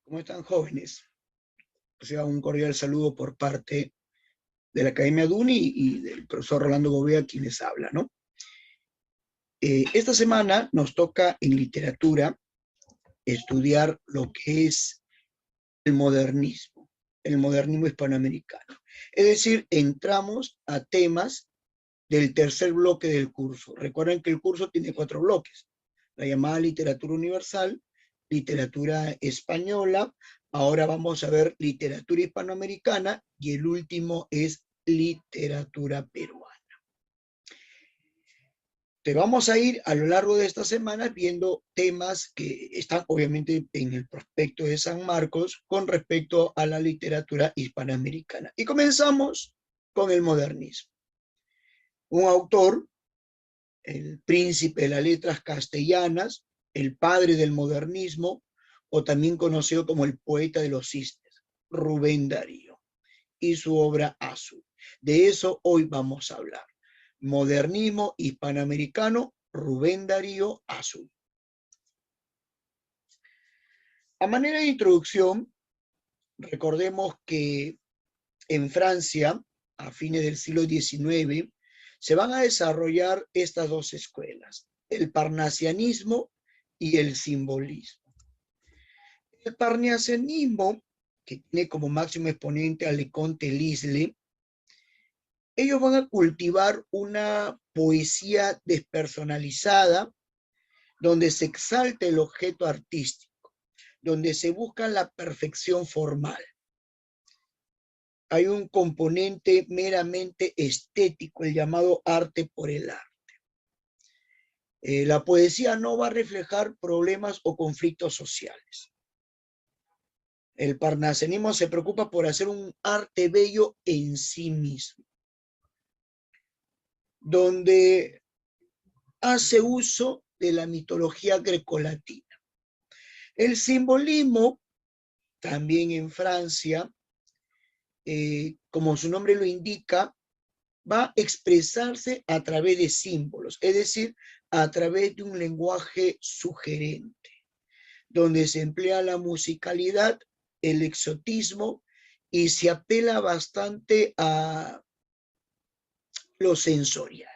¿Cómo están, jóvenes? O sea, un cordial saludo por parte de la Academia Duni y del profesor Rolando Gobea, quien les habla, ¿no? Esta semana nos toca en literatura estudiar lo que es el modernismo hispanoamericano. Es decir, entramos a temas del tercer bloque del curso. Recuerden que el curso tiene 4 bloques: la llamada literatura universal, literatura española, ahora vamos a ver literatura hispanoamericana y el último es literatura peruana. Te vamos a ir a lo largo de estas semanas viendo temas que están obviamente en el prospecto de San Marcos con respecto a la literatura hispanoamericana. Y comenzamos con el modernismo. Un autor, el príncipe de las letras castellanas, el padre del modernismo, o también conocido como el poeta de los cisnes, Rubén Darío, y su obra Azul. De eso hoy vamos a hablar. Modernismo hispanoamericano, Rubén Darío, Azul. A manera de introducción, recordemos que en Francia, a fines del siglo XIX, se van a desarrollar estas dos escuelas, el parnasianismo y el simbolismo. El parnasianismo, que tiene como máximo exponente a Leconte Lisle, ellos van a cultivar una poesía despersonalizada donde se exalta el objeto artístico, donde se busca la perfección formal. Hay un componente meramente estético, el llamado arte por el arte. La poesía no va a reflejar problemas o conflictos sociales. El parnasianismo se preocupa por hacer un arte bello en sí mismo, donde hace uso de la mitología grecolatina. El simbolismo, también en Francia, como su nombre lo indica, va a expresarse a través de símbolos, es decir, a través de un lenguaje sugerente, donde se emplea la musicalidad, el exotismo y se apela bastante a lo sensorial.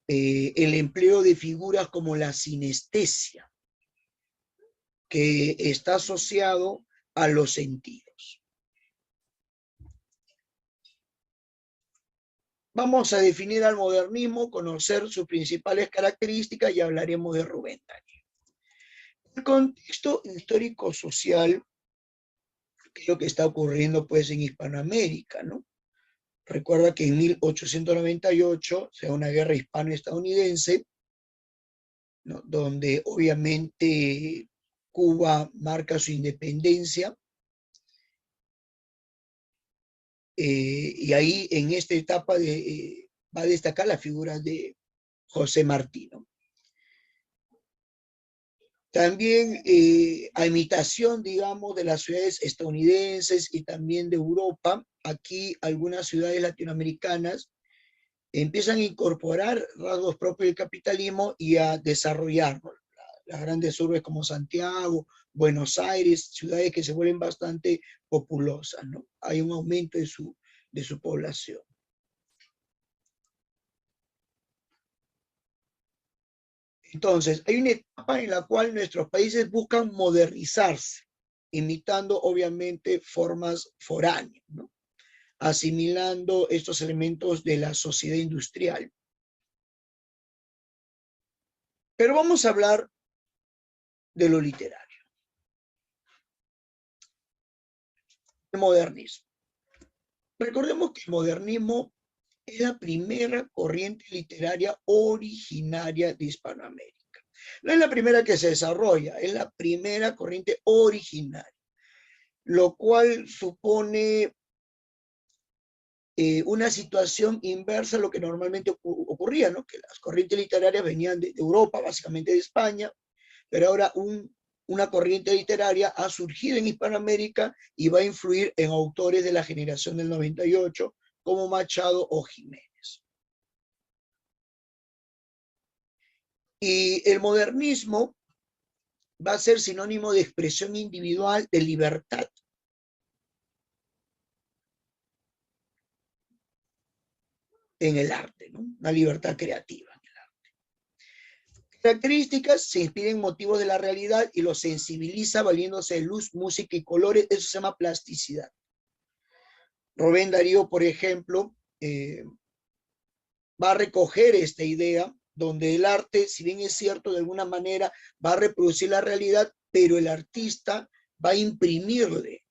El empleo de figuras como la sinestesia, que está asociado a los sentidos. Vamos a definir al modernismo, conocer sus principales características y hablaremos de Rubén Darío. El contexto histórico-social, que es lo que está ocurriendo pues en Hispanoamérica, ¿no? Recuerda que en 1898 se da una guerra hispano-estadounidense, ¿no? Donde obviamente Cuba marca su independencia, y ahí en esta etapa va a destacar la figura de José Martí, ¿no? También a imitación, digamos, de las ciudades estadounidenses y también de Europa, aquí algunas ciudades latinoamericanas empiezan a incorporar rasgos propios del capitalismo y a desarrollar, ¿no? Las grandes urbes como Santiago, Buenos Aires, ciudades que se vuelven bastante populosas, ¿no? Hay un aumento de su población. Entonces, hay una etapa en la cual nuestros países buscan modernizarse, imitando obviamente formas foráneas, ¿no? Asimilando estos elementos de la sociedad industrial. Pero vamos a hablar de lo literario. El modernismo. Recordemos que el modernismo es la primera corriente literaria originaria de Hispanoamérica. No es la primera que se desarrolla, es la primera corriente originaria, lo cual supone una situación inversa a lo que normalmente ocurría, ¿no? Que las corrientes literarias venían de Europa, básicamente de España, pero ahora una corriente literaria ha surgido en Hispanoamérica y va a influir en autores de la generación del 98, como Machado o Jiménez. Y el modernismo va a ser sinónimo de expresión individual, de libertad. En el arte, ¿no? Una libertad creativa. Características: se inspira en motivos de la realidad y los sensibiliza valiéndose de luz, música y colores. Eso se llama plasticidad. Rubén Darío, por ejemplo, va a recoger esta idea donde el arte, si bien es cierto, de alguna manera va a reproducir la realidad, pero el artista va a imprimirle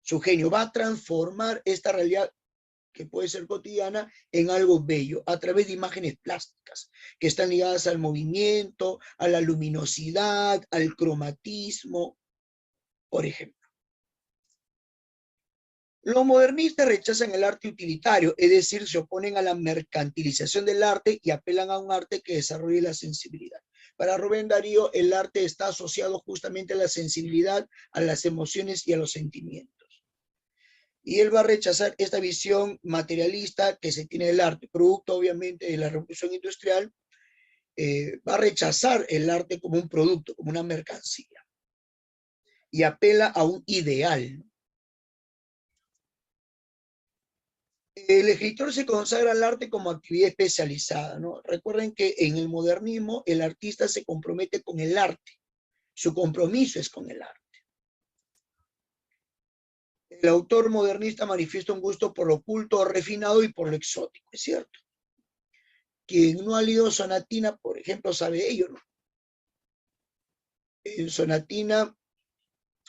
su genio, va a transformar esta realidad que puede ser cotidiana en algo bello a través de imágenes plásticas que están ligadas al movimiento, a la luminosidad, al cromatismo, por ejemplo. Los modernistas rechazan el arte utilitario, es decir, se oponen a la mercantilización del arte y apelan a un arte que desarrolle la sensibilidad. Para Rubén Darío, el arte está asociado justamente a la sensibilidad, a las emociones y a los sentimientos. Y él va a rechazar esta visión materialista que se tiene del arte, producto obviamente de la revolución industrial. Va a rechazar el arte como un producto, como una mercancía, y apela a un ideal. El escritor se consagra al arte como actividad especializada, ¿no? Recuerden que en el modernismo el artista se compromete con el arte, su compromiso es con el arte. El autor modernista manifiesta un gusto por lo oculto, refinado y por lo exótico, es cierto. Quien no ha leído Sonatina, por ejemplo, sabe ello, ¿no? En Sonatina,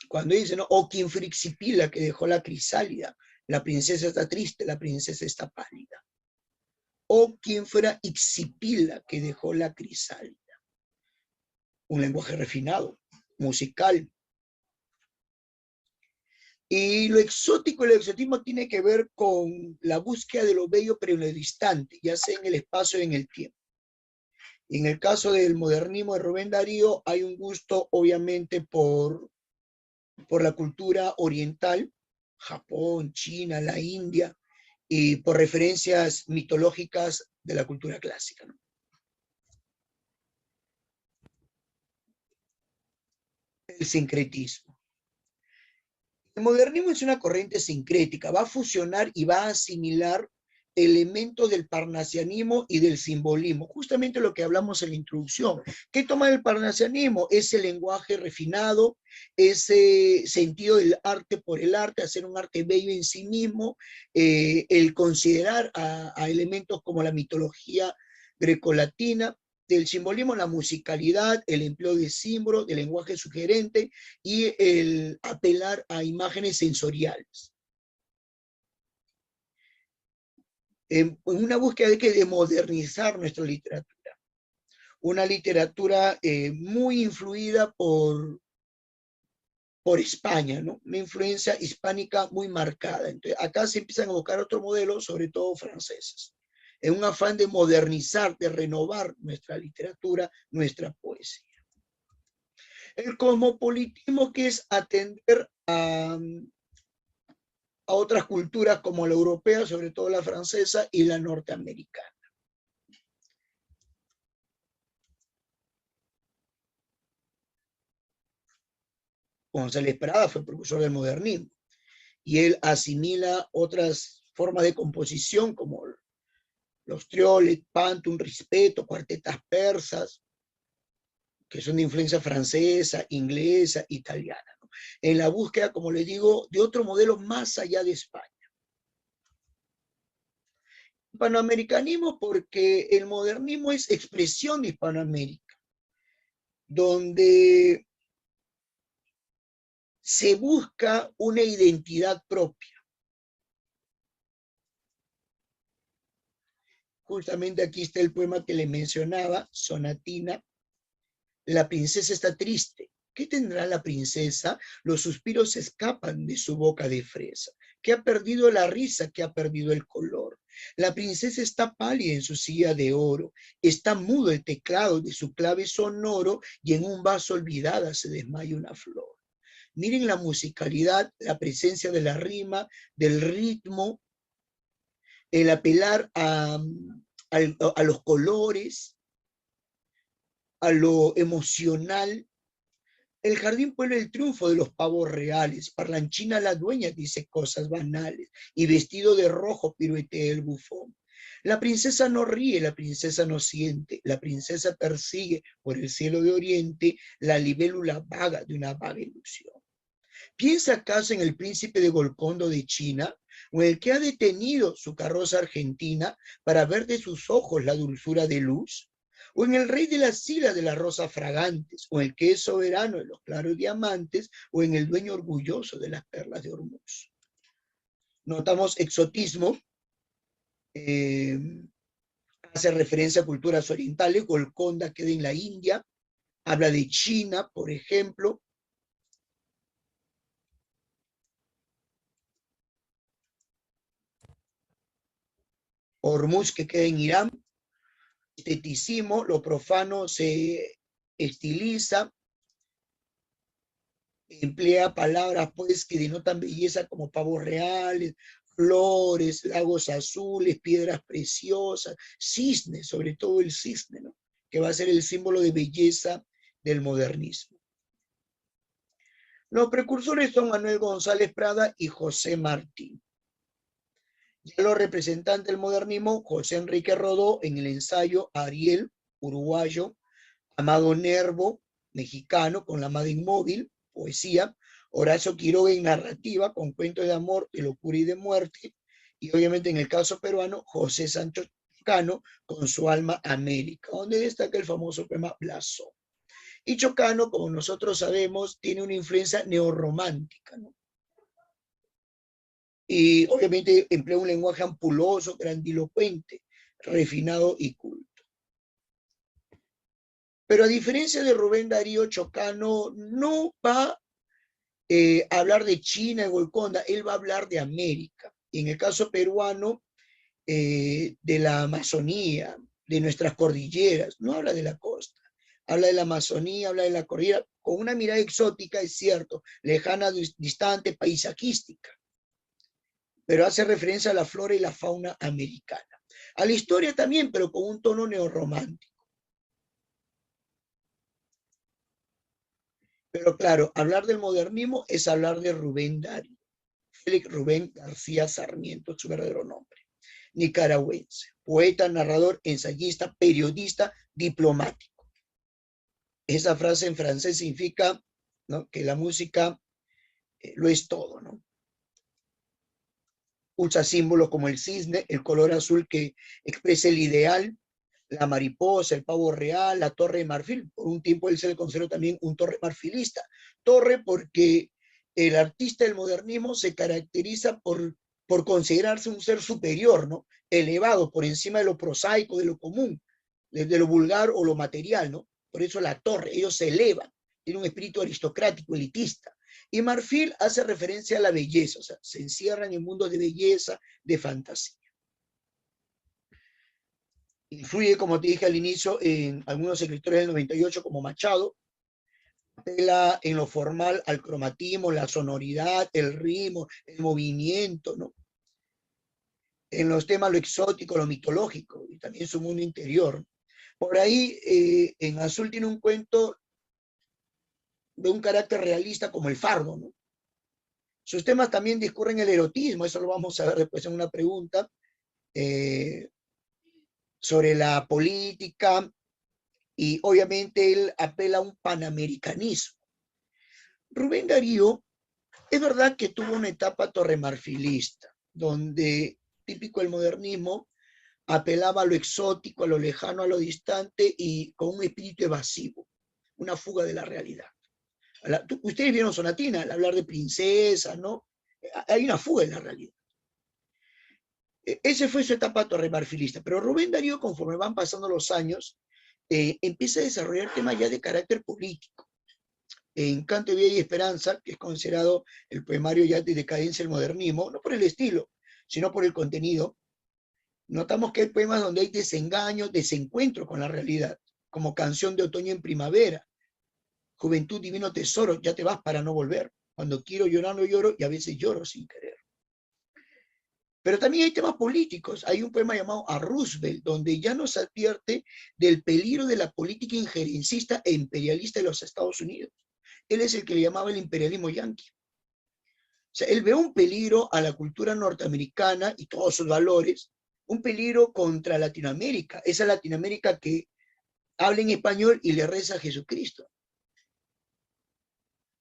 cuando dice, ¿no? O quien Frixipila, que dejó la crisálida, la princesa está triste, la princesa está pálida. O quien fuera Ixipila, que dejó la crisálida. Un lenguaje refinado, musical. Y lo exótico, el exotismo tiene que ver con la búsqueda de lo bello pero en lo distante, ya sea en el espacio y en el tiempo. Y en el caso del modernismo de Rubén Darío hay un gusto obviamente por la cultura oriental, Japón, China, la India, y por referencias mitológicas de la cultura clásica, ¿no? El sincretismo. El modernismo es una corriente sincrética, va a fusionar y va a asimilar elementos del parnasianismo y del simbolismo, justamente lo que hablamos en la introducción. ¿Qué toma el parnasianismo? Ese lenguaje refinado, ese sentido del arte por el arte, hacer un arte bello en sí mismo, el considerar a elementos como la mitología grecolatina, del simbolismo, la musicalidad, el empleo de símbolos, del lenguaje sugerente y el apelar a imágenes sensoriales. En una búsqueda de modernizar nuestra literatura. Una literatura muy influida por España, ¿no? Una influencia hispánica muy marcada. Entonces, acá se empiezan a buscar otro modelo, sobre todo franceses, en un afán de modernizar, de renovar nuestra literatura, nuestra poesía. El cosmopolitismo, que es atender a otras culturas como la europea, sobre todo la francesa y la norteamericana. González Prada fue profesor del modernismo y él asimila otras formas de composición como los trioles, pantun, rispeto, cuartetas persas, que son de influencia francesa, inglesa, italiana, ¿no? En la búsqueda, como les digo, de otro modelo más allá de España. Hispanoamericanismo, porque el modernismo es expresión de Hispanoamérica, donde se busca una identidad propia. Justamente aquí está el poema que le mencionaba, Sonatina. La princesa está triste. ¿Qué tendrá la princesa? Los suspiros escapan de su boca de fresa. Que ha perdido la risa, que ha perdido el color. La princesa está pálida en su silla de oro. Está mudo el teclado de su clave sonoro y en un vaso olvidada se desmaya una flor. Miren la musicalidad, la presencia de la rima, del ritmo, el apelar a los colores, a lo emocional, El jardín puebla el triunfo de los pavos reales. Parlanchina la dueña dice cosas banales y vestido de rojo piruetea el bufón. La princesa no ríe, la princesa no siente, la princesa persigue por el cielo de oriente la libélula vaga de una vaga ilusión. ¿Piensa acaso en el príncipe de Golcondo de China o en el que ha detenido su carroza argentina para ver de sus ojos la dulzura de luz? ¿O en el rey de la sila de las rosas fragantes, o en el que es soberano de los claros diamantes, o en el dueño orgulloso de las perlas de Hormuz? Notamos exotismo, eh, hace referencia a culturas orientales. Golconda queda en la India, habla de China, por ejemplo. Hormuz, que queda en Irán. Esteticismo, lo profano se estiliza, emplea palabras pues que denotan belleza como pavos reales, flores, lagos azules, piedras preciosas, cisnes, sobre todo el cisne, ¿no? Que va a ser el símbolo de belleza del modernismo. Los precursores son Manuel González Prada y José Martí. Ya los representantes del modernismo, José Enrique Rodó en el ensayo Ariel, uruguayo, Amado Nervo, mexicano, con La amada inmóvil, poesía, Horacio Quiroga en narrativa, con cuentos de amor, de locura y de muerte, y obviamente en el caso peruano, José Sancho Chocano, con Su alma América, donde destaca el famoso poema Blasón. Y Chocano, como nosotros sabemos, tiene una influencia neorromántica, ¿no? Y obviamente emplea un lenguaje ampuloso, grandilocuente, refinado y culto. Pero a diferencia de Rubén Darío, Chocano no va a hablar de China y Golconda, él va a hablar de América. Y en el caso peruano, de la Amazonía, de nuestras cordilleras, no habla de la costa, habla de la Amazonía, habla de la cordillera, con una mirada exótica, es cierto, lejana, distante, paisajística, pero hace referencia a la flora y la fauna americana. A la historia también, pero con un tono neorromántico. Pero claro, hablar del modernismo es hablar de Rubén Darío, Félix Rubén García Sarmiento, su verdadero nombre, nicaragüense, poeta, narrador, ensayista, periodista, diplomático. Esa frase en francés significa, ¿no?, que la música lo es todo, ¿no? Usa símbolos como el cisne, el color azul que expresa el ideal, la mariposa, el pavo real, la torre de marfil. Por un tiempo él se le consideró también un torre marfilista. Torre porque el artista del modernismo se caracteriza por considerarse un ser superior, ¿no? Elevado por encima de lo prosaico, de lo común, de lo vulgar o lo material, ¿no? Por eso la torre, ellos se elevan, tienen un espíritu aristocrático, elitista. Y marfil hace referencia a la belleza, o sea, se encierran en mundos de belleza, de fantasía. Influye, como te dije al inicio, en algunos escritores del 98 como Machado, apela en lo formal al cromatismo, la sonoridad, el ritmo, el movimiento, ¿no? En los temas lo exótico, lo mitológico, y también su mundo interior. Por ahí, en Azul tiene un cuento de un carácter realista como El Fardo, ¿no? Sus temas también discurren el erotismo, eso lo vamos a ver después en una pregunta, sobre la política, y obviamente él apela a un panamericanismo. Rubén Darío, es verdad que tuvo una etapa torremarfilista, donde, típico del modernismo, apelaba a lo exótico, a lo lejano, a lo distante y con un espíritu evasivo, una fuga de la realidad. Ustedes vieron Sonatina, al hablar de princesas, ¿no? Hay una fuga de la realidad. Esa fue su etapa torremarfilista, pero Rubén Darío, conforme van pasando los años, empieza a desarrollar temas ya de carácter político. En Canto de Vida y Esperanza, que es considerado el poemario ya de decadencia del modernismo, no por el estilo, sino por el contenido, notamos que hay poemas donde hay desengaño, desencuentro con la realidad, como Canción de Otoño en Primavera, Juventud Divino Tesoro, ya te vas para no volver, cuando quiero llorar no lloro y a veces lloro sin querer. Pero también hay temas políticos. Hay un poema llamado A Roosevelt, donde ya nos advierte del peligro de la política injerencista e imperialista de los Estados Unidos, él es el que le llamaba el imperialismo yanqui. O sea, él ve un peligro a la cultura norteamericana y todos sus valores, un peligro contra Latinoamérica, esa Latinoamérica que habla en español y le reza a Jesucristo.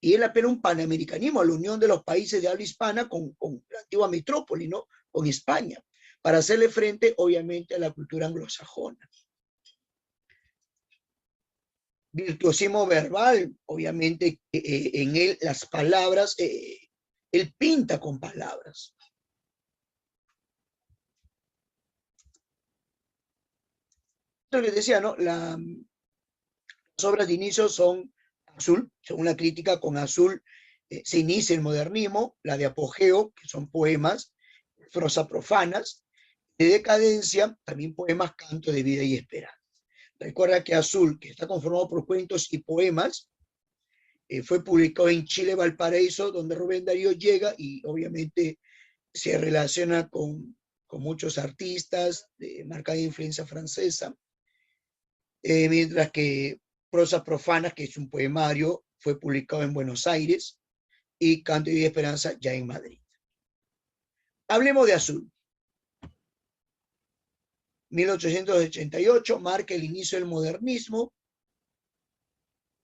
Y él apela a un panamericanismo, a la unión de los países de habla hispana con la antigua metrópoli, ¿no? Con España, para hacerle frente, obviamente, a la cultura anglosajona. Virtuosismo verbal, obviamente, en él las palabras, él pinta con palabras. Lo que decía, ¿no? Las obras de inicio son Azul, según la crítica, con Azul se inicia el modernismo, la de apogeo, que son poemas, prosa profanas, de decadencia, también poemas, canto de vida y esperanza. Recuerda que Azul, que está conformado por cuentos y poemas, fue publicado en Chile, Valparaíso, donde Rubén Darío llega y obviamente se relaciona con muchos artistas de marcada influencia francesa, mientras que Prosas Profanas, que es un poemario, fue publicado en Buenos Aires, y Canto y Esperanza ya en Madrid. Hablemos de Azul. 1888 marca el inicio del modernismo.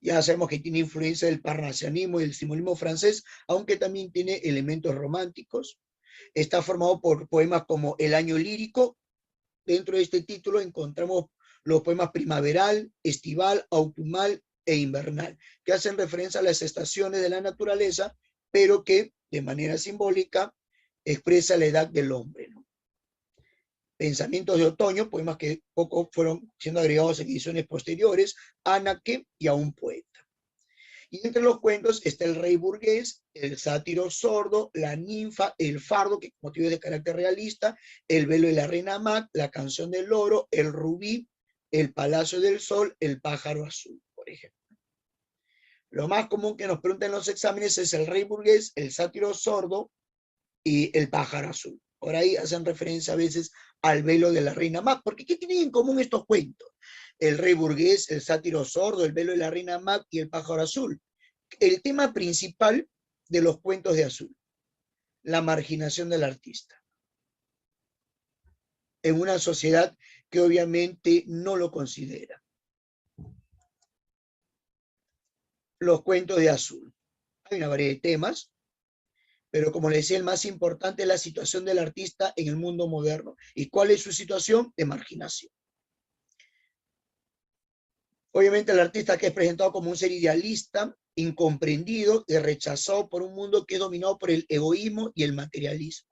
Ya sabemos que tiene influencia del parnasianismo y del simbolismo francés, aunque también tiene elementos románticos. Está formado por poemas como El año lírico. Dentro de este título encontramos los poemas primaveral, estival, autumnal e invernal, que hacen referencia a las estaciones de la naturaleza, pero que de manera simbólica expresa la edad del hombre, ¿no? Pensamientos de otoño, poemas que poco fueron siendo agregados en ediciones posteriores, Anaque y A un poeta. Y entre los cuentos está El rey burgués, El sátiro sordo, La ninfa, El fardo, que motivo de carácter realista, El velo de la reina Mac, La canción del oro, El rubí, El palacio del sol, El pájaro azul, por ejemplo. Lo más común que nos preguntan en los exámenes es El rey burgués, El sátiro sordo y El pájaro azul. Por ahí hacen referencia a veces al velo de la reina Mac, porque ¿qué tienen en común estos cuentos? El rey burgués, El sátiro sordo, El velo de la reina Mac y El pájaro azul. El tema principal de los cuentos de Azul, la marginación del artista, en una sociedad que obviamente no lo considera. Los cuentos de Azul. Hay una variedad de temas, pero como les decía, el más importante es la situación del artista en el mundo moderno. ¿Y cuál es su situación? De marginación. Obviamente el artista que es presentado como un ser idealista, incomprendido y rechazado por un mundo que es dominado por el egoísmo y el materialismo.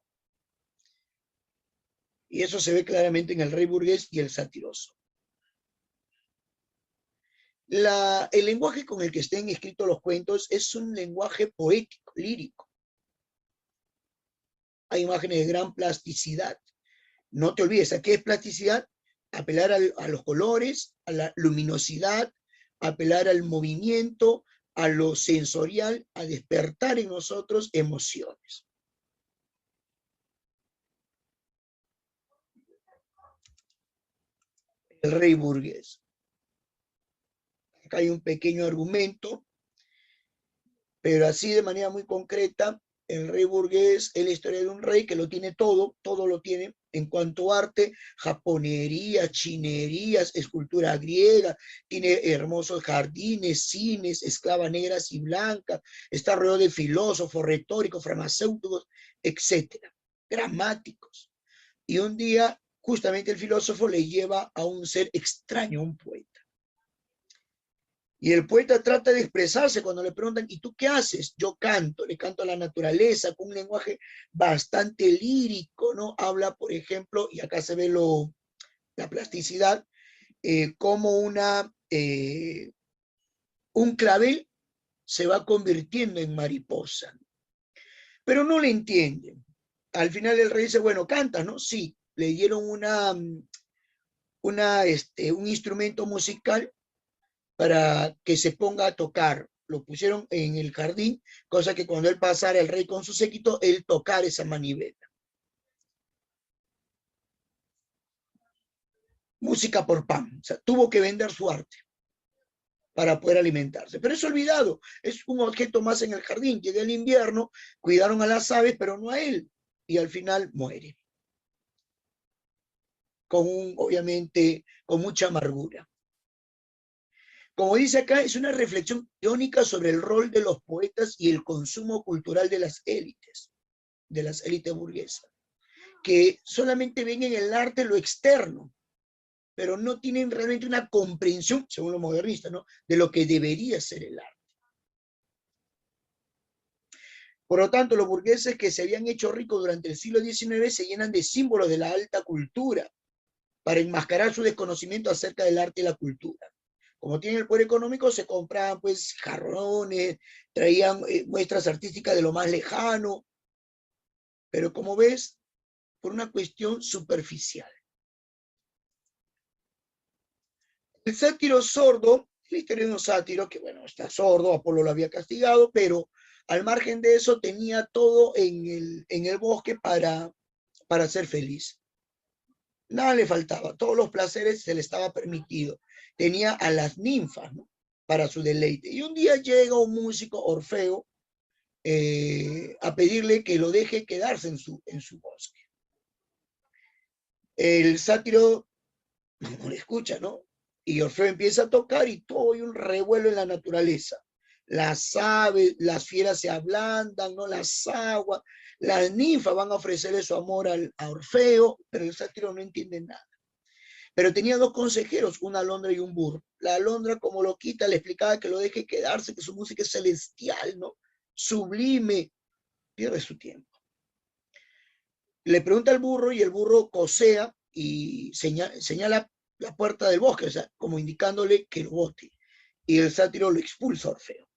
Y eso se ve claramente en El rey burgués y El satiroso. El lenguaje con el que estén escritos los cuentos es un lenguaje poético, lírico. Hay imágenes de gran plasticidad. No te olvides, ¿a qué es plasticidad? Apelar a los colores, a la luminosidad, apelar al movimiento, a lo sensorial, a despertar en nosotros emociones. El rey burgués. Acá hay un pequeño argumento, pero así de manera muy concreta, el rey burgués es la historia de un rey que lo tiene todo, todo lo tiene en cuanto a arte, japonería, chinerías, escultura griega, tiene hermosos jardines, cines, esclavas negras y blancas, está rodeado de filósofos, retóricos, farmacéuticos, etcétera, gramáticos. Y un día, justamente el filósofo le lleva a un ser extraño, un poeta. Y el poeta trata de expresarse cuando le preguntan, ¿y tú qué haces? Yo canto, le canto a la naturaleza con un lenguaje bastante lírico, ¿no? Habla, por ejemplo, y acá se ve la plasticidad, como un clavel se va convirtiendo en mariposa. Pero no le entienden. Al final el rey dice, bueno, canta, ¿no? Sí, le dieron un instrumento musical para que se ponga a tocar. Lo pusieron en el jardín, cosa que cuando él pasara, el rey con su séquito, él tocar esa manivela. Música por pan, o sea, tuvo que vender su arte. para poder alimentarse. Pero es olvidado, es un objeto más en el jardín. Llega el invierno, cuidaron a las aves, pero no a él, y al final muere. Obviamente, con mucha amargura. Como dice acá, es una reflexión irónica sobre el rol de los poetas y el consumo cultural de las élites burguesas, que solamente ven en el arte lo externo, pero no tienen realmente una comprensión, según los modernistas, ¿no?, de lo que debería ser el arte. Por lo tanto, los burgueses que se habían hecho ricos durante el siglo XIX se llenan de símbolos de la alta cultura para enmascarar su desconocimiento acerca del arte y la cultura. Como tienen el poder económico, se compraban pues jarrones, traían muestras artísticas de lo más lejano, pero como ves, por una cuestión superficial. El sátiro sordo, la historia de un sátiro que, bueno, está sordo, Apolo lo había castigado, pero al margen de eso tenía todo en el bosque para ser feliz. Nada le faltaba, todos los placeres se le estaba permitido. Tenía a las ninfas, ¿no?, para su deleite. Y un día llega un músico, Orfeo, a pedirle que lo deje quedarse en su bosque. El sátiro no le escucha, ¿no? Y Orfeo empieza a tocar y todo hay un revuelo en la naturaleza. Las aves, las fieras se ablandan, ¿no?, las aguas, las ninfas van a ofrecerle su amor a Orfeo, pero el sátiro no entiende nada. Pero tenía dos consejeros, una alondra y un burro. La alondra, como lo quita, le explicaba que lo deje quedarse, que su música es celestial, ¿no?, sublime. Pierde su tiempo. Le pregunta al burro y el burro cosea y señala la puerta del bosque, o sea, como indicándole que lo bote. Y el sátiro lo expulsa a Orfeo.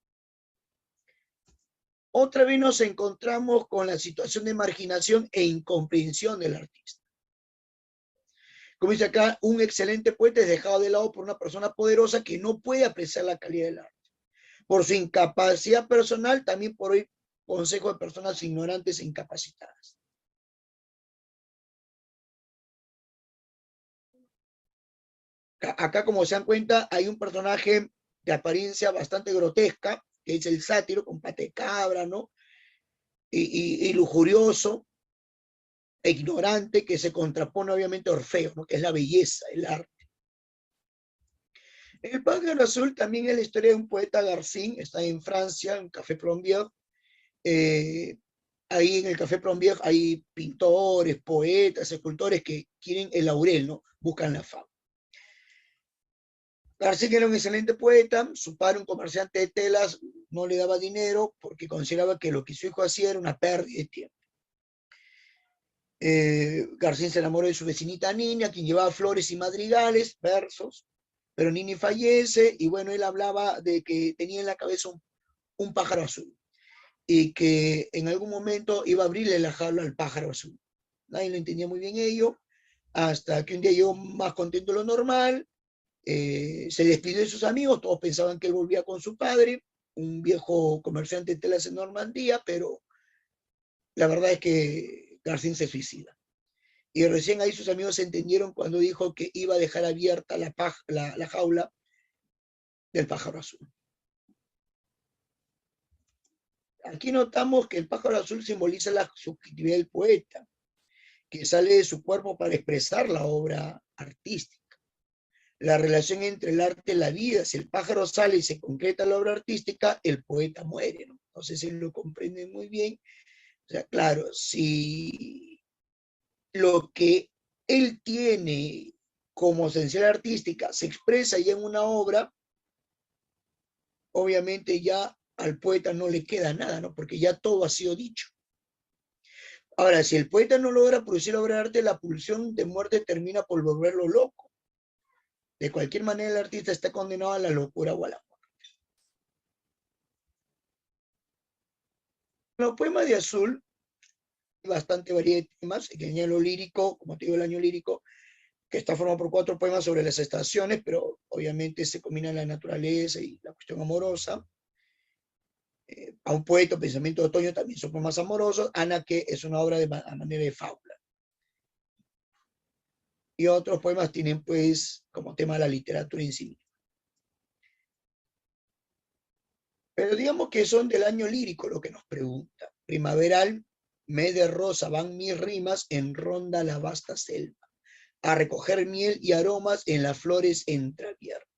Otra vez nos encontramos con la situación de marginación e incomprensión del artista. Como dice acá, un excelente poeta es dejado de lado por una persona poderosa que no puede apreciar la calidad del arte. Por su incapacidad personal, también por hoy consejo de personas ignorantes e incapacitadas. Acá, como se dan cuenta, hay un personaje de apariencia bastante grotesca, que es el sátiro, con pata de cabra, ¿no? Y lujurioso e ignorante, que se contrapone obviamente a Orfeo, ¿no?, que es la belleza, el arte. El pájaro azul también es la historia de un poeta, Garcín, está en Francia, en Café Plombier. Ahí en el Café Plombier hay pintores, poetas, escultores que quieren el laurel, ¿no?, buscan la fama. García era un excelente poeta, su padre, un comerciante de telas, no le daba dinero porque consideraba que lo que su hijo hacía era una pérdida de tiempo. García se enamoró de su vecinita Nini, a quien llevaba flores y madrigales, versos, pero Nini fallece y bueno, él hablaba de que tenía en la cabeza un pájaro azul y que en algún momento iba a abrirle la jaula al pájaro azul. Nadie lo entendía muy bien ello, hasta que un día llegó más contento de lo normal, se despidió de sus amigos, todos pensaban que él volvía con su padre, un viejo comerciante de telas en Normandía, pero la verdad es que Garcín se suicida. Y recién ahí sus amigos se entendieron cuando dijo que iba a dejar abierta la jaula del pájaro azul. Aquí notamos que el pájaro azul simboliza la subjetividad del poeta, que sale de su cuerpo para expresar la obra artística. La relación entre el arte y la vida, si el pájaro sale y se concreta la obra artística, el poeta muere, ¿no? No sé si lo comprenden muy bien. O sea, claro, si lo que él tiene como esencial artística se expresa ya en una obra, obviamente ya al poeta no le queda nada, ¿no?, porque ya todo ha sido dicho. Ahora, si el poeta no logra producir obra de arte, la pulsión de muerte termina por volverlo loco. De cualquier manera, el artista está condenado a la locura o a la muerte. Los poemas de Azul, bastante variedad de temas, que tenía lo lírico, como te digo, el año lírico, que está formado por 4 poemas sobre las estaciones, pero obviamente se combina la naturaleza y la cuestión amorosa. A un poeta, Pensamiento de Otoño, también son poemas amorosos. Ana, que es una obra a manera de fábula. Y otros poemas tienen, pues, como tema la literatura en sí misma. Pero digamos que son del año lírico lo que nos pregunta. Primaveral, mes de rosa, van mis rimas en ronda la vasta selva, a recoger miel y aromas en las flores entreabiertas.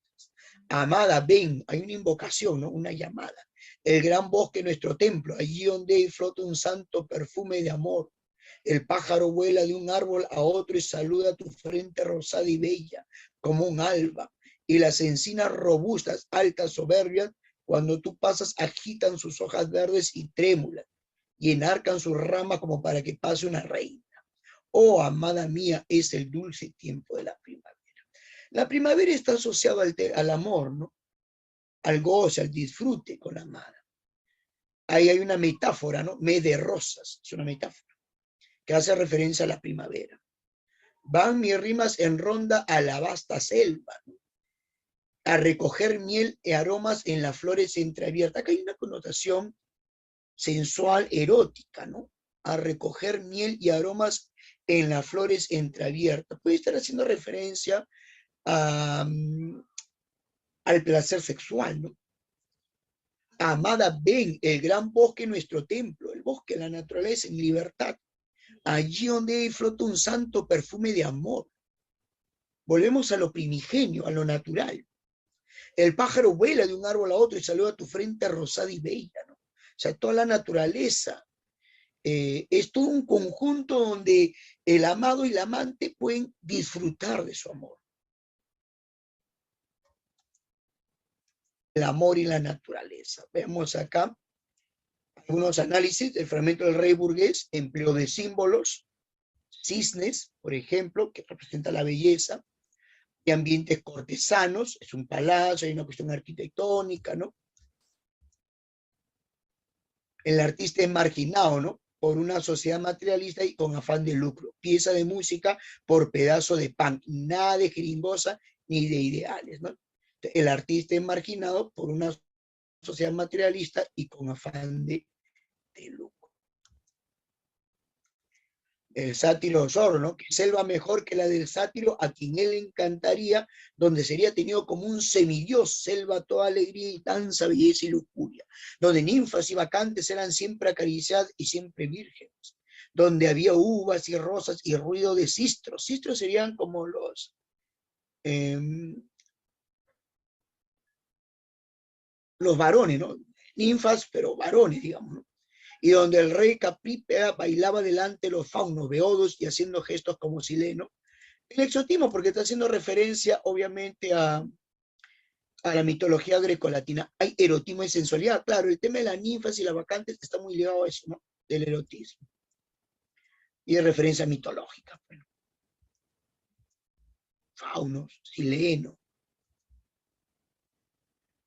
Amada, ven, hay una invocación, ¿no? Una llamada. El gran bosque, nuestro templo, allí donde flota un santo perfume de amor. El pájaro vuela de un árbol a otro y saluda tu frente rosada y bella, como un alba. Y las encinas robustas, altas, soberbias, cuando tú pasas, agitan sus hojas verdes y trémulas, y enarcan sus ramas como para que pase una reina. Oh, amada mía, es el dulce tiempo de la primavera. La primavera está asociada al amor, ¿no? Al goce, al disfrute con la amada. Ahí hay una metáfora, ¿no? Mes de rosas, es una metáfora que hace referencia a la primavera. Van mis rimas en ronda a la vasta selva, ¿no? A recoger miel y aromas en las flores entreabiertas. Acá hay una connotación sensual, erótica, ¿no? A recoger miel y aromas en las flores entreabiertas. Puede estar haciendo referencia a, al placer sexual, ¿no? Amada, ven, el gran bosque, nuestro templo, el bosque, la naturaleza en libertad, allí donde flota un santo perfume de amor. Volvemos a lo primigenio, a lo natural. El pájaro vuela de un árbol a otro y saluda tu frente rosada y bella, ¿no? O sea, toda la naturaleza es todo un conjunto donde el amado y la amante pueden disfrutar de su amor. El amor y la naturaleza. Vemos acá algunos análisis del fragmento del rey burgués, empleo de símbolos, cisnes, por ejemplo, que representa la belleza, y ambientes cortesanos, es un palacio, hay una cuestión arquitectónica, ¿no? El artista es marginado, ¿no? Por una sociedad materialista y con afán de lucro. Pieza de música por pedazo de pan. Nada de jeringosa ni de ideales, ¿no? El artista es marginado por una sociedad materialista y con afán de lucro. El sátiro Zorro, ¿no? Que selva mejor que la del sátiro, a quien él encantaría, donde sería tenido como un semidios, selva toda alegría y danza, belleza y lujuria, donde ninfas y bacantes eran siempre acariciadas y siempre vírgenes, donde había uvas y rosas y ruido de sistros. Sistros serían como los varones, ¿no? Ninfas, pero varones, digamos, ¿no? Y donde el rey Caprípeda bailaba delante de los faunos beodos y haciendo gestos como sileno. El exotismo, porque está haciendo referencia, obviamente, a la mitología grecolatina. Hay erotismo y sensualidad. Claro, el tema de las ninfas y las vacantes está muy ligado a eso, ¿no? Del erotismo. Y de referencia mitológica. Bueno. Faunos, sileno.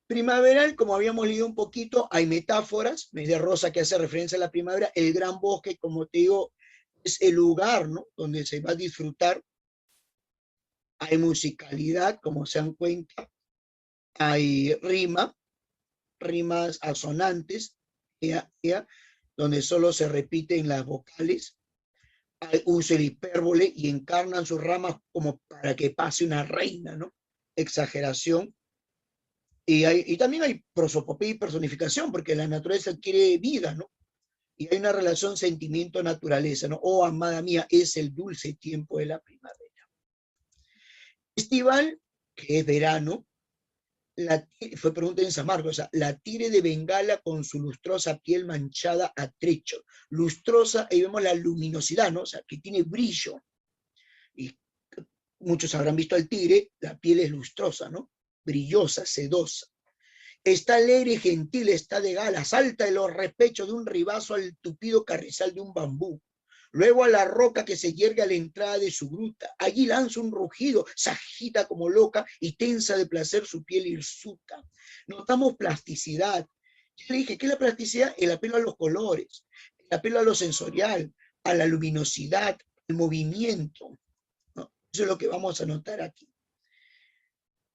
Primaveral, como habíamos leído un poquito, hay metáforas, mes de rosa que hace referencia a la primavera, el gran bosque, como te digo, es el lugar, ¿no? Donde se va a disfrutar. Hay musicalidad, como se dan cuenta, hay rimas asonantes, donde solo se repiten las vocales, hay uso el hipérbole y encarnan sus ramas como para que pase una reina, ¿no? Exageración. Y también hay prosopopea y personificación, porque la naturaleza adquiere vida, ¿no? Y hay una relación sentimiento-naturaleza, ¿no? Oh, amada mía, es el dulce tiempo de la primavera. Estival, que es verano, fue pregunta en San Marcos, o sea, la tire de Bengala con su lustrosa piel manchada a trecho. Lustrosa, ahí vemos la luminosidad, ¿no? O sea, que tiene brillo. Y muchos habrán visto al tigre, la piel es lustrosa, ¿no? Brillosa, sedosa. Está alegre y gentil, está de gala, salta de los repechos de un ribazo al tupido carrizal de un bambú. Luego a la roca que se yergue a la entrada de su gruta. Allí lanza un rugido, se agita como loca y tensa de placer su piel hirsuta. Notamos plasticidad. Yo le dije, ¿qué es la plasticidad? El apelo a los colores, el apelo a lo sensorial, a la luminosidad, al movimiento, ¿no? Eso es lo que vamos a notar aquí.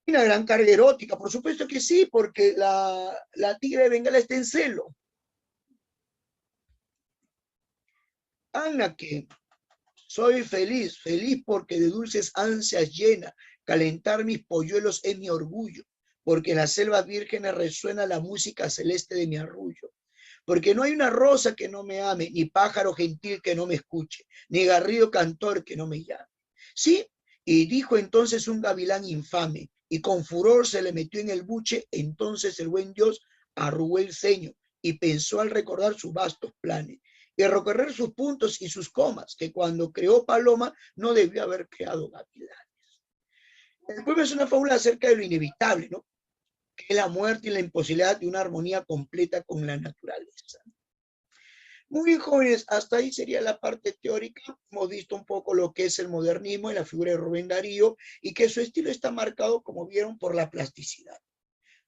Una gran carga erótica, por supuesto que sí, porque la tigre de Bengala está en celo. Ana, que soy feliz, feliz porque de dulces ansias llena, calentar mis polluelos es mi orgullo, porque en las selvas vírgenes resuena la música celeste de mi arrullo. Porque no hay una rosa que no me ame, ni pájaro gentil que no me escuche, ni garrido cantor que no me llame. Sí, y dijo entonces un gavilán infame, y con furor se le metió en el buche. Entonces el buen Dios arrugó el ceño y pensó al recordar sus vastos planes y a recorrer sus puntos y sus comas, que cuando creó paloma no debió haber creado gavilán. El poema es una fábula acerca de lo inevitable, ¿no? Que es la muerte y la imposibilidad de una armonía completa con la naturaleza. Muy bien, jóvenes, hasta ahí sería la parte teórica. Hemos visto un poco lo que es el modernismo y la figura de Rubén Darío, y que su estilo está marcado, como vieron, por la plasticidad,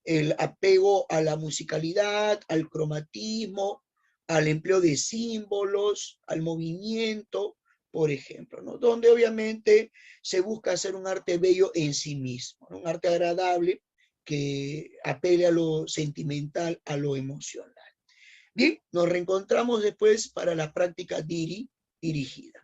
el apego a la musicalidad, al cromatismo, al empleo de símbolos, al movimiento, por ejemplo, ¿no? Donde obviamente se busca hacer un arte bello en sí mismo, ¿no? Un arte agradable que apele a lo sentimental, a lo emocional. Bien, nos reencontramos después para la práctica dirigida.